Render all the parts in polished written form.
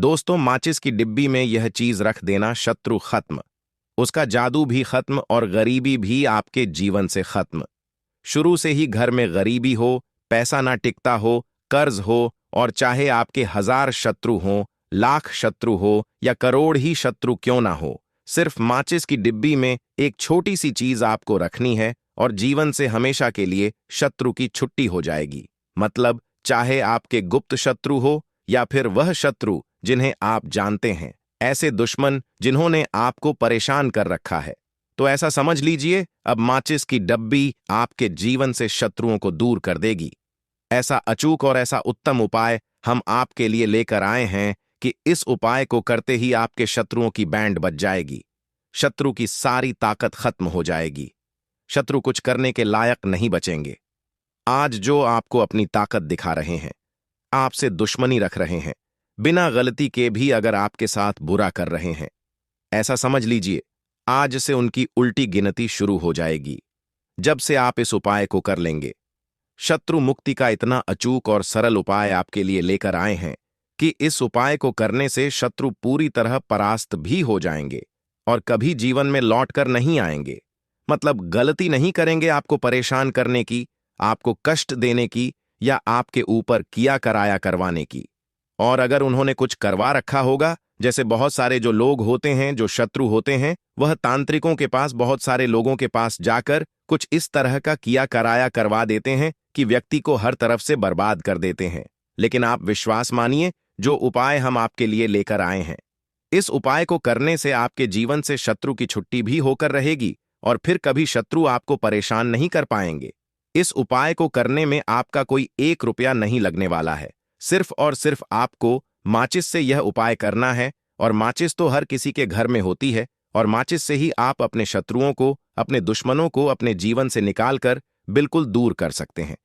दोस्तों, माचिस की डिब्बी में यह चीज रख देना, शत्रु खत्म। उसका जादू भी खत्म और गरीबी भी आपके जीवन से खत्म। शुरू से ही घर में गरीबी हो, पैसा ना टिकता हो, कर्ज हो, और चाहे आपके 1000 शत्रु हो, लाख शत्रु हो या करोड़ ही शत्रु क्यों ना हो, सिर्फ माचिस की डिब्बी में एक छोटी सी चीज आपको रखनी है और जीवन से हमेशा के लिए शत्रु की छुट्टी हो जाएगी। मतलब चाहे आपके गुप्त शत्रु हो या फिर वह शत्रु जिन्हें आप जानते हैं, ऐसे दुश्मन जिन्होंने आपको परेशान कर रखा है, तो ऐसा समझ लीजिए, अब माचिस की डब्बी आपके जीवन से शत्रुओं को दूर कर देगी। ऐसा अचूक और ऐसा उत्तम उपाय हम आपके लिए लेकर आए हैं कि इस उपाय को करते ही आपके शत्रुओं की बैंड बज जाएगी। शत्रु की सारी ताकत खत्म हो जाएगी। शत्रु कुछ करने के लायक नहीं बचेंगे। आज जो आपको अपनी ताकत दिखा रहे हैं, आपसे दुश्मनी रख रहे हैं, बिना गलती के भी अगर आपके साथ बुरा कर रहे हैं, ऐसा समझ लीजिए, आज से उनकी उल्टी गिनती शुरू हो जाएगी जब से आप इस उपाय को कर लेंगे। शत्रु मुक्ति का इतना अचूक और सरल उपाय आपके लिए लेकर आए हैं कि इस उपाय को करने से शत्रु पूरी तरह परास्त भी हो जाएंगे और कभी जीवन में लौटकर नहीं आएंगे। मतलब गलती नहीं करेंगे आपको परेशान करने की, आपको कष्ट देने की या आपके ऊपर किया कराया करवाने की। और अगर उन्होंने कुछ करवा रखा होगा, जैसे बहुत सारे जो लोग होते हैं जो शत्रु होते हैं, वह तांत्रिकों के पास, बहुत सारे लोगों के पास जाकर कुछ इस तरह का किया कराया करवा देते हैं कि व्यक्ति को हर तरफ से बर्बाद कर देते हैं। लेकिन आप विश्वास मानिए, जो उपाय हम आपके लिए लेकर आए हैं, इस उपाय को करने से आपके जीवन से शत्रु की छुट्टी भी होकर रहेगी और फिर कभी शत्रु आपको परेशान नहीं कर पाएंगे। इस उपाय को करने में आपका कोई 1 रुपया नहीं लगने वाला है। सिर्फ और सिर्फ आपको माचिस से यह उपाय करना है, और माचिस तो हर किसी के घर में होती है, और माचिस से ही आप अपने शत्रुओं को, अपने दुश्मनों को अपने जीवन से निकालकर बिल्कुल दूर कर सकते हैं।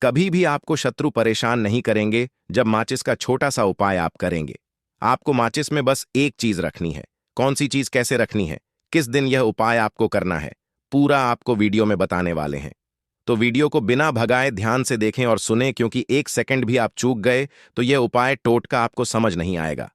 कभी भी आपको शत्रु परेशान नहीं करेंगे जब माचिस का छोटा सा उपाय आप करेंगे। आपको माचिस में बस एक चीज रखनी है। कौन सी चीज, कैसे रखनी है, किस दिन यह उपाय आपको करना है, पूरा आपको वीडियो में बताने वाले हैं। तो वीडियो को बिना भगाए ध्यान से देखें और सुने, क्योंकि 1 सेकंड भी आप चूक गए तो यह उपाय टोटका आपको समझ नहीं आएगा।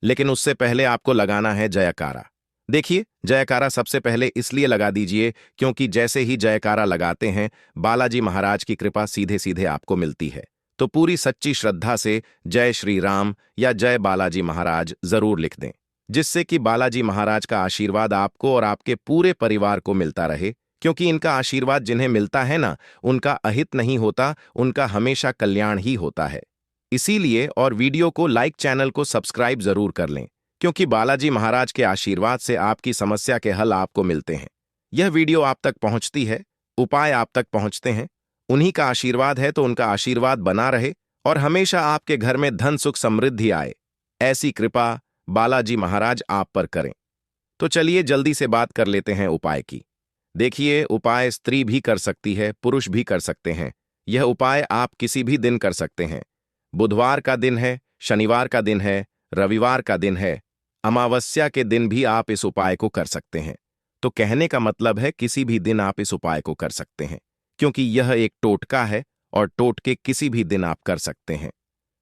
लेकिन उससे पहले आपको लगाना है जयकारा। देखिए, जयकारा सबसे पहले इसलिए लगा दीजिए क्योंकि जैसे ही जयकारा लगाते हैं, बालाजी महाराज की कृपा सीधे सीधे आपको मिलती है। तो पूरी सच्ची श्रद्धा से जय श्री राम या जय बालाजी महाराज जरूर लिख दें, जिससे कि बालाजी महाराज का आशीर्वाद आपको और आपके पूरे परिवार को मिलता रहे। क्योंकि इनका आशीर्वाद जिन्हें मिलता है ना, उनका अहित नहीं होता, उनका हमेशा कल्याण ही होता है। इसीलिए और वीडियो को लाइक, चैनल को सब्सक्राइब जरूर कर लें, क्योंकि बालाजी महाराज के आशीर्वाद से आपकी समस्या के हल आपको मिलते हैं। यह वीडियो आप तक पहुंचती है, उपाय आप तक पहुंचते हैं, उन्हीं का आशीर्वाद है, तो उनका आशीर्वाद बना रहे और हमेशा आपके घर में धन सुख समृद्धि आए, ऐसी कृपा बालाजी महाराज आप पर करें। तो चलिए जल्दी से बात कर लेते हैं उपाय की। देखिए, उपाय स्त्री भी कर सकती है, पुरुष भी कर सकते हैं। यह उपाय आप किसी भी दिन कर सकते हैं। बुधवार का दिन है, शनिवार का दिन है, रविवार का दिन है, अमावस्या के दिन भी आप इस उपाय को कर सकते हैं। तो कहने का मतलब है किसी भी दिन आप इस उपाय को कर सकते हैं, क्योंकि यह एक टोटका है और टोटके किसी भी दिन आप कर सकते हैं।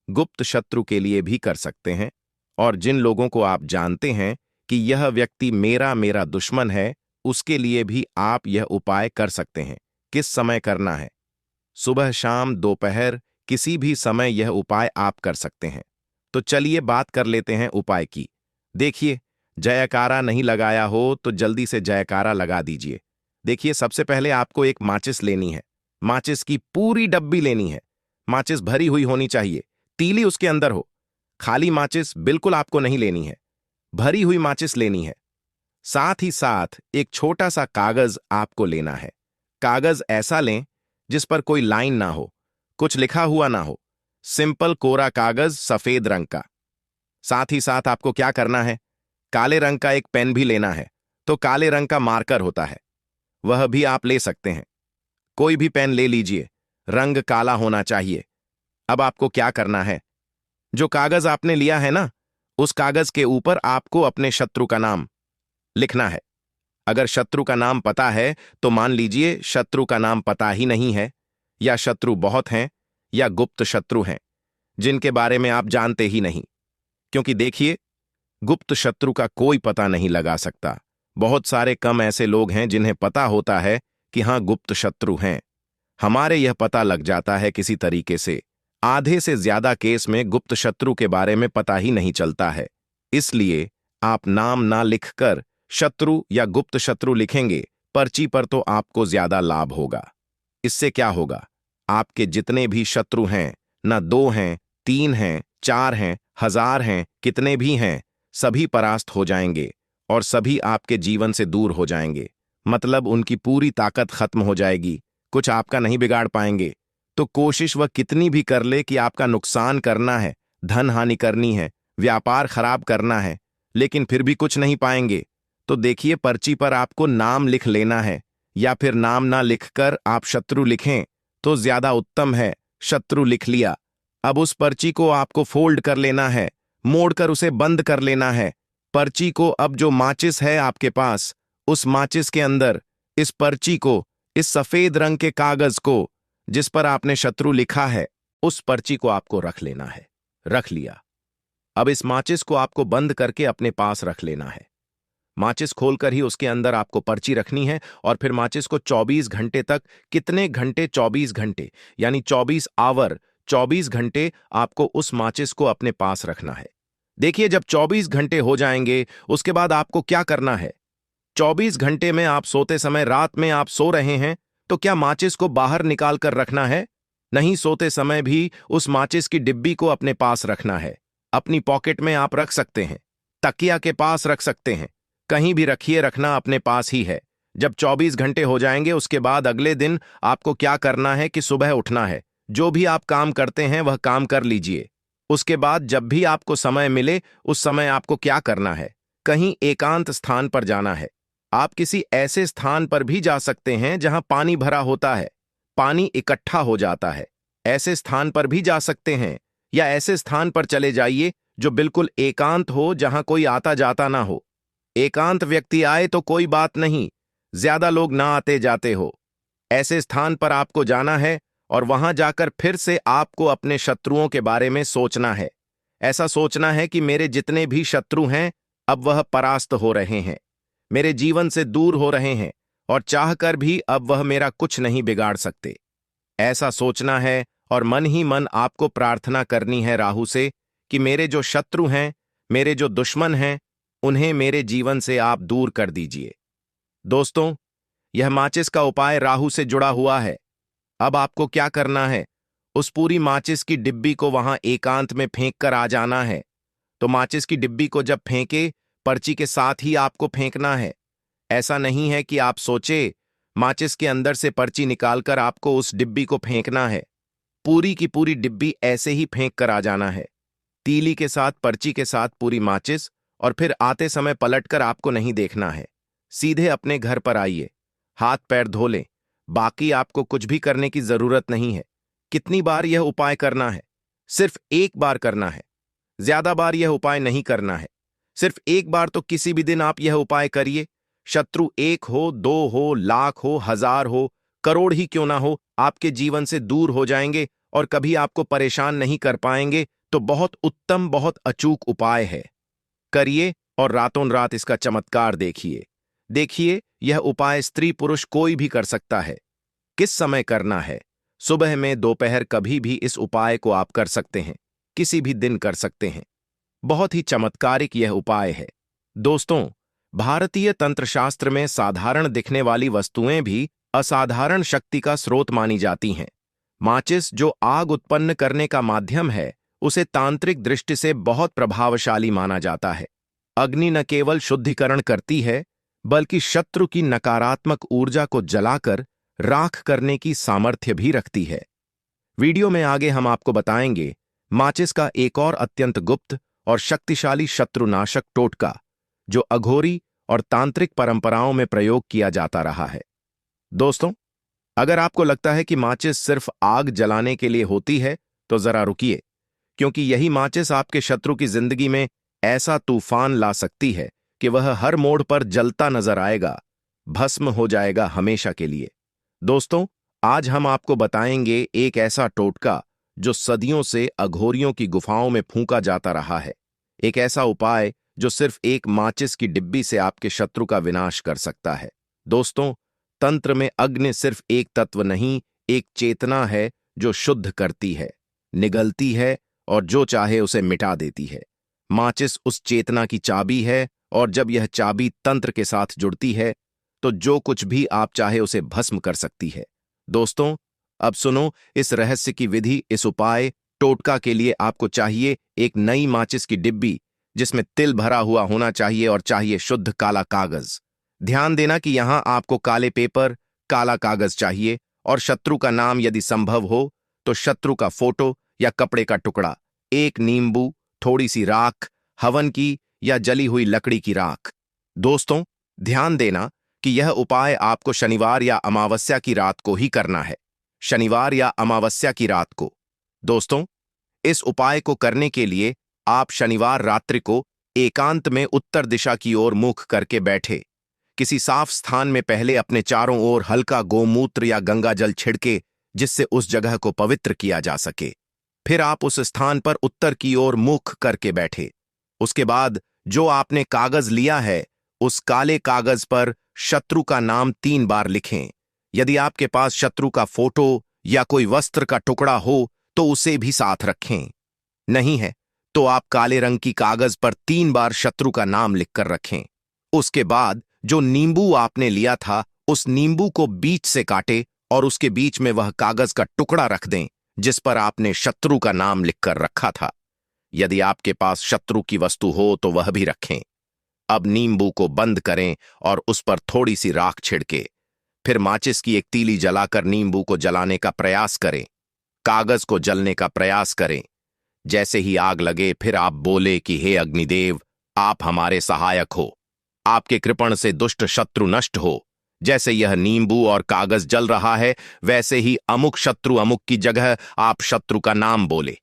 गुप्त शत्रु के लिए भी कर सकते हैं, और जिन लोगों को आप जानते हैं कि यह व्यक्ति मेरा मेरा दुश्मन है, उसके लिए भी आप यह उपाय कर सकते हैं। किस समय करना है? सुबह, शाम, दोपहर, किसी भी समय यह उपाय आप कर सकते हैं। तो चलिए बात कर लेते हैं उपाय की। देखिए, जयकारा नहीं लगाया हो तो जल्दी से जयकारा लगा दीजिए। देखिए, सबसे पहले आपको एक माचिस लेनी है। माचिस की पूरी डब्बी लेनी है। माचिस भरी हुई होनी चाहिए, तीली उसके अंदर हो। खाली माचिस बिल्कुल आपको नहीं लेनी है, भरी हुई माचिस लेनी है। साथ ही साथ एक छोटा सा कागज आपको लेना है। कागज ऐसा लें जिस पर कोई लाइन ना हो, कुछ लिखा हुआ ना हो, सिंपल कोरा कागज, सफेद रंग का। साथ ही साथ आपको क्या करना है, काले रंग का एक पेन भी लेना है। तो काले रंग का मार्कर होता है, वह भी आप ले सकते हैं। कोई भी पेन ले लीजिए, रंग काला होना चाहिए। अब आपको क्या करना है, जो कागज आपने लिया है ना, उस कागज के ऊपर आपको अपने शत्रु का नाम लिखना है। अगर शत्रु का नाम पता है तो मान लीजिए शत्रु का नाम पता ही नहीं है, या शत्रु बहुत हैं, या गुप्त शत्रु हैं जिनके बारे में आप जानते ही नहीं। क्योंकि देखिए, गुप्त शत्रु का कोई पता नहीं लगा सकता। बहुत सारे कम ऐसे लोग हैं जिन्हें पता होता है कि हाँ, गुप्त शत्रु हैं। हमारे यह पता लग जाता है किसी तरीके से। आधे से ज्यादा केस में गुप्त शत्रु के बारे में पता ही नहीं चलता है। इसलिए आप नाम ना लिखकर शत्रु या गुप्त शत्रु लिखेंगे पर्ची पर तो आपको ज्यादा लाभ होगा। इससे क्या होगा, आपके जितने भी शत्रु हैं, ना 2 हैं, 3 हैं, 4 हैं, 1000 हैं, कितने भी हैं, सभी परास्त हो जाएंगे और सभी आपके जीवन से दूर हो जाएंगे। मतलब उनकी पूरी ताकत खत्म हो जाएगी, कुछ आपका नहीं बिगाड़ पाएंगे। तो कोशिश वह कितनी भी कर ले कि आपका नुकसान करना है, धन हानि करनी है, व्यापार खराब करना है, लेकिन फिर भी कुछ नहीं पाएंगे। तो देखिए, पर्ची पर आपको नाम लिख लेना है, या फिर नाम ना लिखकर आप शत्रु लिखें तो ज्यादा उत्तम है। शत्रु लिख लिया, अब उस पर्ची को आपको फोल्ड कर लेना है, मोड़कर उसे बंद कर लेना है। पर्ची को अब जो माचिस है आपके पास, उस माचिस के अंदर इस पर्ची को, इस सफेद रंग के कागज को जिस पर आपने शत्रु लिखा है, उस पर्ची को आपको रख लेना है। रख लिया, अब इस माचिस को आपको बंद करके अपने पास रख लेना है। माचिस खोलकर ही उसके अंदर आपको पर्ची रखनी है और फिर माचिस को 24 घंटे तक, कितने घंटे, 24 घंटे, यानी 24 आवर, 24 घंटे आपको उस माचिस को अपने पास रखना है। देखिए, जब 24 घंटे हो जाएंगे उसके बाद आपको क्या करना है। 24 घंटे में आप सोते समय, रात में आप सो रहे हैं, तो क्या माचिस को बाहर निकाल कर रखना है? नहीं, सोते समय भी उस माचिस की डिब्बी को अपने पास रखना है। अपनी पॉकेट में आप रख सकते हैं, तकिया के पास रख सकते हैं, कहीं भी रखिए, रखना अपने पास ही है। जब 24 घंटे हो जाएंगे उसके बाद अगले दिन आपको क्या करना है कि सुबह उठना है, जो भी आप काम करते हैं वह काम कर लीजिए। उसके बाद जब भी आपको समय मिले उस समय आपको क्या करना है, कहीं एकांत स्थान पर जाना है। आप किसी ऐसे स्थान पर भी जा सकते हैं जहां पानी भरा होता है, पानी इकट्ठा हो जाता है, ऐसे स्थान पर भी जा सकते हैं, या ऐसे स्थान पर चले जाइए जो बिल्कुल एकांत हो, जहां कोई आता जाता ना हो। एकांत व्यक्ति आए तो कोई बात नहीं, ज्यादा लोग ना आते जाते हो। ऐसे स्थान पर आपको जाना है और वहां जाकर फिर से आपको अपने शत्रुओं के बारे में सोचना है। ऐसा सोचना है कि मेरे जितने भी शत्रु हैं अब वह परास्त हो रहे हैं, मेरे जीवन से दूर हो रहे हैं, और चाहकर भी अब वह मेरा कुछ नहीं बिगाड़ सकते। ऐसा सोचना है और मन ही मन आपको प्रार्थना करनी है राहु से कि मेरे जो शत्रु हैं, मेरे जो दुश्मन हैं, उन्हें मेरे जीवन से आप दूर कर दीजिए। दोस्तों, यह माचिस का उपाय राहु से जुड़ा हुआ है। अब आपको क्या करना है, उस पूरी माचिस की डिब्बी को वहां एकांत में फेंक कर आ जाना है। तो माचिस की डिब्बी को जब फेंके, पर्ची के साथ ही आपको फेंकना है। ऐसा नहीं है कि आप सोचे माचिस के अंदर से पर्ची निकालकर आपको उस डिब्बी को फेंकना है। पूरी की पूरी डिब्बी ऐसे ही फेंक कर आ जाना है, तीली के साथ, पर्ची के साथ पूरी माचिस, और फिर आते समय पलटकर आपको नहीं देखना है। सीधे अपने घर पर आइए, हाथ पैर धो लें, बाकी आपको कुछ भी करने की जरूरत नहीं है। कितनी बार यह उपाय करना है? सिर्फ एक बार करना है, ज्यादा बार यह उपाय नहीं करना है। सिर्फ एक बार तो किसी भी दिन आप यह उपाय करिए। शत्रु 1 हो, 2 हो, लाख हो, 1000 हो, करोड़ ही क्यों ना हो, आपके जीवन से दूर हो जाएंगे और कभी आपको परेशान नहीं कर पाएंगे। तो बहुत उत्तम, बहुत अचूक उपाय है, करिए और रातों रात इसका चमत्कार देखिए। देखिए, यह उपाय स्त्री पुरुष कोई भी कर सकता है। किस समय करना है? सुबह में, दोपहर, कभी भी इस उपाय को आप कर सकते हैं, किसी भी दिन कर सकते हैं। बहुत ही चमत्कारिक यह उपाय है। दोस्तों, भारतीय तंत्रशास्त्र में साधारण दिखने वाली वस्तुएं भी असाधारण शक्ति का स्रोत मानी जाती हैं। माचिस, जो आग उत्पन्न करने का माध्यम है, उसे तांत्रिक दृष्टि से बहुत प्रभावशाली माना जाता है। अग्नि न केवल शुद्धिकरण करती है, बल्कि शत्रु की नकारात्मक ऊर्जा को जलाकर राख करने की सामर्थ्य भी रखती है। वीडियो में आगे हम आपको बताएंगे माचिस का एक और अत्यंत गुप्त और शक्तिशाली शत्रुनाशक टोटका, जो अघोरी और तांत्रिक परंपराओं में प्रयोग किया जाता रहा है। दोस्तों, अगर आपको लगता है कि माचिस सिर्फ आग जलाने के लिए होती है, तो जरा रुकिए, क्योंकि यही माचिस आपके शत्रु की जिंदगी में ऐसा तूफान ला सकती है कि वह हर मोड़ पर जलता नजर आएगा, भस्म हो जाएगा हमेशा के लिए। दोस्तों, आज हम आपको बताएंगे एक ऐसा टोटका जो सदियों से अघोरियों की गुफाओं में फूंका जाता रहा है। एक ऐसा उपाय जो सिर्फ एक माचिस की डिब्बी से आपके शत्रु का विनाश कर सकता है। दोस्तों, तंत्र में अग्नि सिर्फ एक तत्व नहीं, एक चेतना है जो शुद्ध करती है, निगलती है और जो चाहे उसे मिटा देती है। माचिस उस चेतना की चाबी है और जब यह चाबी तंत्र के साथ जुड़ती है तो जो कुछ भी आप चाहे उसे भस्म कर सकती है। दोस्तों, अब सुनो इस रहस्य की विधि, इस उपाय टोटका के लिए आपको चाहिए एक नई माचिस की डिब्बी जिसमें तिल भरा हुआ होना चाहिए और चाहिए शुद्ध काला कागज। ध्यान देना कि यहां आपको काले पेपर, काला कागज चाहिए और शत्रु का नाम, यदि संभव हो तो शत्रु का फोटो या कपड़े का टुकड़ा, एक नींबू, थोड़ी सी राख, हवन की या जली हुई लकड़ी की राख। दोस्तों, ध्यान देना कि यह उपाय आपको शनिवार या अमावस्या की रात को ही करना है। शनिवार या अमावस्या की रात को। दोस्तों, इस उपाय को करने के लिए आप शनिवार रात्रि को एकांत में उत्तर दिशा की ओर मुख करके बैठे, किसी साफ स्थान में पहले अपने चारों ओर हल्का गोमूत्र या गंगा जल छिड़के जिससे उस जगह को पवित्र किया जा सके। फिर आप उस स्थान पर उत्तर की ओर मुख करके बैठे। उसके बाद जो आपने कागज लिया है उस काले कागज पर शत्रु का नाम 3 बार लिखें। यदि आपके पास शत्रु का फोटो या कोई वस्त्र का टुकड़ा हो तो उसे भी साथ रखें। नहीं है तो आप काले रंग की कागज पर 3 बार शत्रु का नाम लिखकर रखें। उसके बाद जो नींबू आपने लिया था उस नींबू को बीच से काटे और उसके बीच में वह कागज का टुकड़ा रख दें जिस पर आपने शत्रु का नाम लिखकर रखा था। यदि आपके पास शत्रु की वस्तु हो तो वह भी रखें। अब नींबू को बंद करें और उस पर थोड़ी सी राख छिड़के। फिर माचिस की एक तीली जलाकर नींबू को जलाने का प्रयास करें। कागज को जलने का प्रयास करें। जैसे ही आग लगे फिर आप बोले कि हे अग्निदेव, आप हमारे सहायक हो, आपके कृपण से दुष्ट शत्रु नष्ट हो। जैसे यह नींबू और कागज जल रहा है वैसे ही अमुक शत्रु अमुक की जगह आप शत्रु का नाम बोले।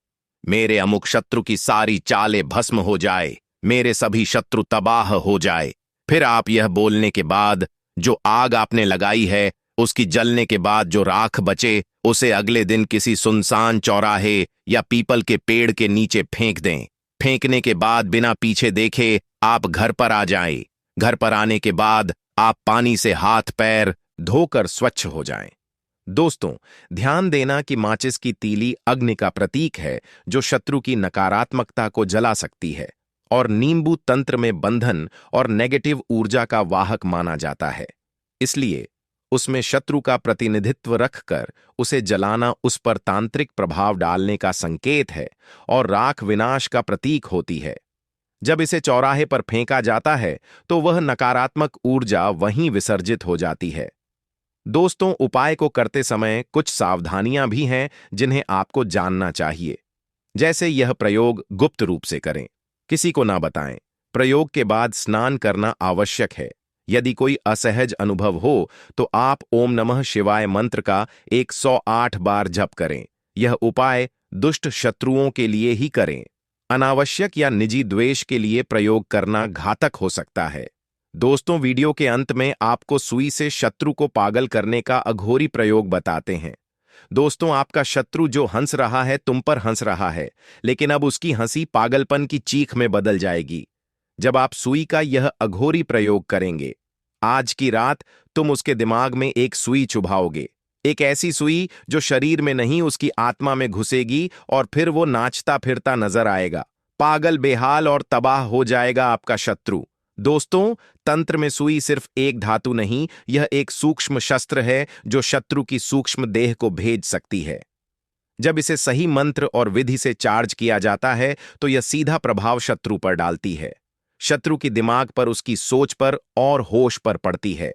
मेरे अमुक शत्रु की सारी चालें भस्म हो जाए, मेरे सभी शत्रु तबाह हो जाए। फिर आप यह बोलने के बाद जो आग आपने लगाई है उसकी जलने के बाद जो राख बचे उसे अगले दिन किसी सुनसान चौराहे या पीपल के पेड़ के नीचे फेंक दें। फेंकने के बाद बिना पीछे देखे आप घर पर आ जाएं। घर पर आने के बाद आप पानी से हाथ पैर धोकर स्वच्छ हो जाएं। दोस्तों, ध्यान देना कि माचिस की तीली अग्नि का प्रतीक है जो शत्रु की नकारात्मकता को जला सकती है और नींबू तंत्र में बंधन और नेगेटिव ऊर्जा का वाहक माना जाता है। इसलिए उसमें शत्रु का प्रतिनिधित्व रखकर उसे जलाना उस पर तांत्रिक प्रभाव डालने का संकेत है और राख विनाश का प्रतीक होती है। जब इसे चौराहे पर फेंका जाता है तो वह नकारात्मक ऊर्जा वहीं विसर्जित हो जाती है। दोस्तों, उपाय को करते समय कुछ सावधानियां भी हैं जिन्हें आपको जानना चाहिए। जैसे यह प्रयोग गुप्त रूप से करें, किसी को ना बताएं। प्रयोग के बाद स्नान करना आवश्यक है। यदि कोई असहज अनुभव हो तो आप ओम नमः शिवाय मंत्र का 108 बार जप करें। यह उपाय दुष्ट शत्रुओं के लिए ही करें। अनावश्यक या निजी द्वेष के लिए प्रयोग करना घातक हो सकता है। दोस्तों, वीडियो के अंत में आपको सुई से शत्रु को पागल करने का अघोरी प्रयोग बताते हैं। दोस्तों, आपका शत्रु जो हंस रहा है तुम पर हंस रहा है, लेकिन अब उसकी हंसी पागलपन की चीख में बदल जाएगी जब आप सुई का यह अघोरी प्रयोग करेंगे। आज की रात तुम उसके दिमाग में एक सुई चुभाओगे, एक ऐसी सुई जो शरीर में नहीं उसकी आत्मा में घुसेगी और फिर वो नाचता फिरता नजर आएगा। पागल, बेहाल और तबाह हो जाएगा आपका शत्रु। दोस्तों, तंत्र में सुई सिर्फ एक धातु नहीं, यह एक सूक्ष्म शस्त्र है जो शत्रु की सूक्ष्म देह को भेज सकती है। जब इसे सही मंत्र और विधि से चार्ज किया जाता है तो यह सीधा प्रभाव शत्रु पर डालती है। शत्रु की दिमाग पर, उसकी सोच पर और होश पर पड़ती है।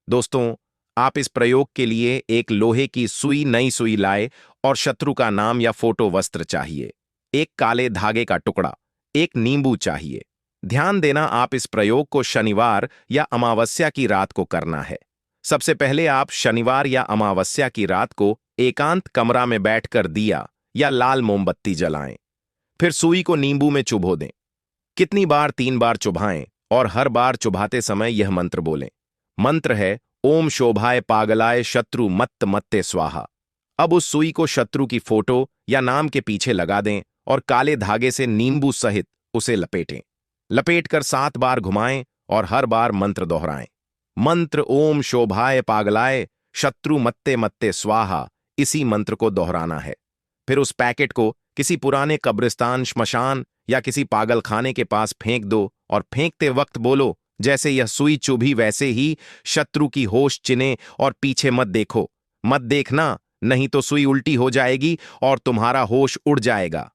दोस्तों, आप इस प्रयोग के लिए एक लोहे की सुई, नई सुई लाए और शत्रु का नाम या फोटो वस्त्र चाहिए। एक काले धागे का टुकड़ा, एक नींबू चाहिए। ध्यान देना, आप इस प्रयोग को शनिवार या अमावस्या की रात को करना है। सबसे पहले आप शनिवार या अमावस्या की रात को एकांत कमरा में बैठकर दिया या लाल मोमबत्ती जलाएं। फिर सुई को नींबू में चुभो दें। कितनी बार? 3 बार चुभाएं और हर बार चुभाते समय यह मंत्र बोलें। मंत्र है ओम शोभाय पागलाय शत्रु मत्त मत्ते स्वाहा। अब उस सुई को शत्रु की फोटो या नाम के पीछे लगा दें और काले धागे से नींबू सहित उसे लपेटें। लपेटकर 7 बार घुमाएं और हर बार मंत्र दोहराएं। मंत्र ओम शोभाय पागलाय शत्रु मत्ते मत्ते स्वाहा, इसी मंत्र को दोहराना है। फिर उस पैकेट को किसी पुराने कब्रिस्तान, श्मशान या किसी पागलखाने के पास फेंक दो और फेंकते वक्त बोलो, जैसे यह सुई चुभी वैसे ही शत्रु की होश चिने और पीछे मत देखो। मत देखना, नहीं तो सुई उल्टी हो जाएगी और तुम्हारा होश उड़ जाएगा।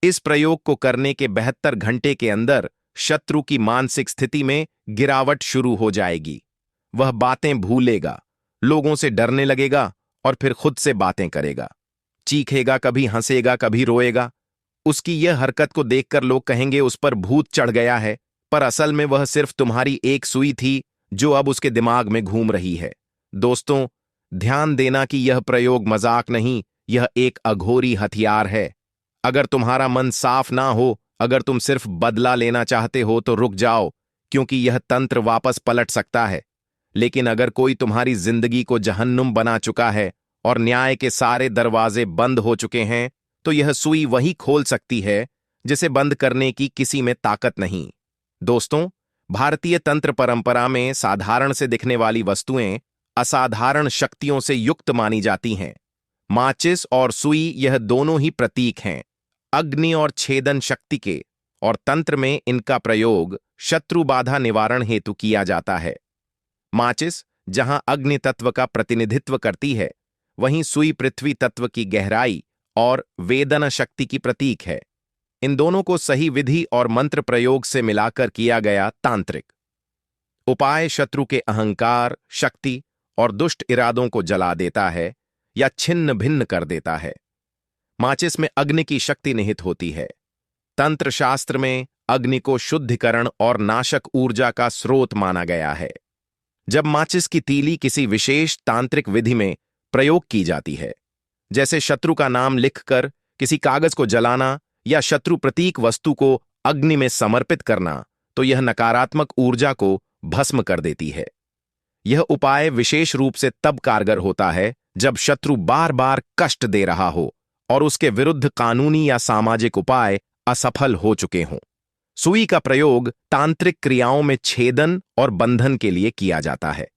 इस प्रयोग को करने के 72 घंटे के अंदर शत्रु की मानसिक स्थिति में गिरावट शुरू हो जाएगी। वह बातें भूलेगा, लोगों से डरने लगेगा और फिर खुद से बातें करेगा। चीखेगा, कभी हंसेगा, कभी रोएगा। उसकी यह हरकत को देखकर लोग कहेंगे उस पर भूत चढ़ गया है, पर असल में वह सिर्फ तुम्हारी एक सुई थी जो अब उसके दिमाग में घूम रही है। दोस्तों, ध्यान देना कि यह प्रयोग मजाक नहीं, यह एक अघोरी हथियार है। अगर तुम्हारा मन साफ ना हो, अगर तुम सिर्फ बदला लेना चाहते हो तो रुक जाओ, क्योंकि यह तंत्र वापस पलट सकता है। लेकिन अगर कोई तुम्हारी जिंदगी को जहन्नुम बना चुका है और न्याय के सारे दरवाजे बंद हो चुके हैं, तो यह सुई वही खोल सकती है जिसे बंद करने की किसी में ताकत नहीं। दोस्तों, भारतीय तंत्र परंपरा में साधारण से दिखने वाली वस्तुएं असाधारण शक्तियों से युक्त मानी जाती हैं। माचिस और सुई यह दोनों ही प्रतीक हैं अग्नि और छेदन शक्ति के, और तंत्र में इनका प्रयोग शत्रु बाधा निवारण हेतु किया जाता है। माचिस जहां अग्नि तत्व का प्रतिनिधित्व करती है, वहीं सुई पृथ्वी तत्व की गहराई और वेदना शक्ति की प्रतीक है। इन दोनों को सही विधि और मंत्र प्रयोग से मिलाकर किया गया तांत्रिक उपाय शत्रु के अहंकार, शक्ति और दुष्ट इरादों को जला देता है या छिन्न भिन्न कर देता है। माचिस में अग्नि की शक्ति निहित होती है। तंत्र शास्त्र में अग्नि को शुद्धिकरण और नाशक ऊर्जा का स्रोत माना गया है। जब माचिस की तीली किसी विशेष तांत्रिक विधि में प्रयोग की जाती है, जैसे शत्रु का नाम लिखकर किसी कागज को जलाना या शत्रु प्रतीक वस्तु को अग्नि में समर्पित करना, तो यह नकारात्मक ऊर्जा को भस्म कर देती है। यह उपाय विशेष रूप से तब कारगर होता है जब शत्रु बार बार कष्ट दे रहा हो और उसके विरुद्ध कानूनी या सामाजिक उपाय असफल हो चुके हों। सुई का प्रयोग तांत्रिक क्रियाओं में छेदन और बंधन के लिए किया जाता है।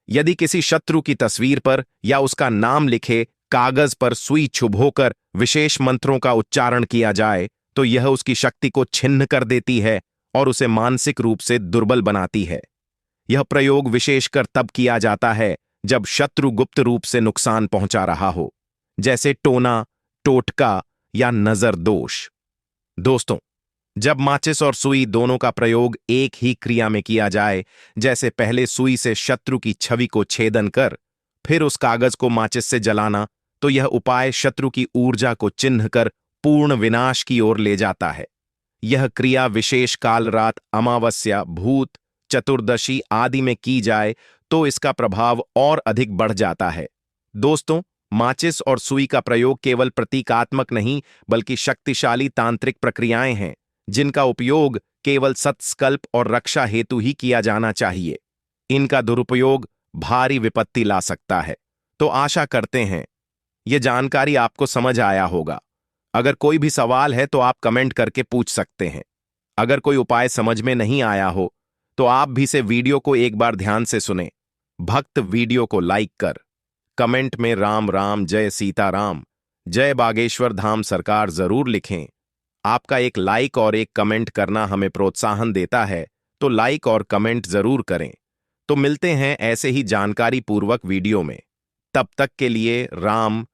यदि किसी शत्रु की तस्वीर पर या उसका नाम लिखे कागज पर सुई चुभोकर विशेष मंत्रों का उच्चारण किया जाए, तो यह उसकी शक्ति को छिन्न कर देती है और उसे मानसिक रूप से दुर्बल बनाती है। यह प्रयोग विशेषकर तब किया जाता है जब शत्रु गुप्त रूप से नुकसान पहुंचा रहा हो, जैसे टोना, टोटका या नजर दोष। दोस्तों, जब माचिस और सुई दोनों का प्रयोग एक ही क्रिया में किया जाए, जैसे पहले सुई से शत्रु की छवि को छेदन कर फिर उस कागज को माचिस से जलाना, तो यह उपाय शत्रु की ऊर्जा को चिन्ह कर पूर्ण विनाश की ओर ले जाता है। यह क्रिया विशेष काल रात, अमावस्या, भूत, चतुर्दशी आदि में की जाए तो इसका प्रभाव और अधिक बढ़ जाता है। दोस्तों, माचिस और सुई का प्रयोग केवल प्रतीकात्मक नहीं बल्कि शक्तिशाली तांत्रिक प्रक्रियाएं हैं, जिनका उपयोग केवल सत्संकल्प और रक्षा हेतु ही किया जाना चाहिए। इनका दुरुपयोग भारी विपत्ति ला सकता है। तो आशा करते हैं यह जानकारी आपको समझ आया होगा। अगर कोई भी सवाल है तो आप कमेंट करके पूछ सकते हैं। अगर कोई उपाय समझ में नहीं आया हो तो आप भी से वीडियो को एक बार ध्यान से सुने। भक्त वीडियो को लाइक कर कमेंट में राम राम, जय सीताराम, जय बागेश्वर धाम सरकार जरूर लिखें। आपका एक लाइक और एक कमेंट करना हमें प्रोत्साहन देता है, तो लाइक और कमेंट जरूर करें। तो मिलते हैं ऐसे ही जानकारी पूर्वक वीडियो में। तब तक के लिए राम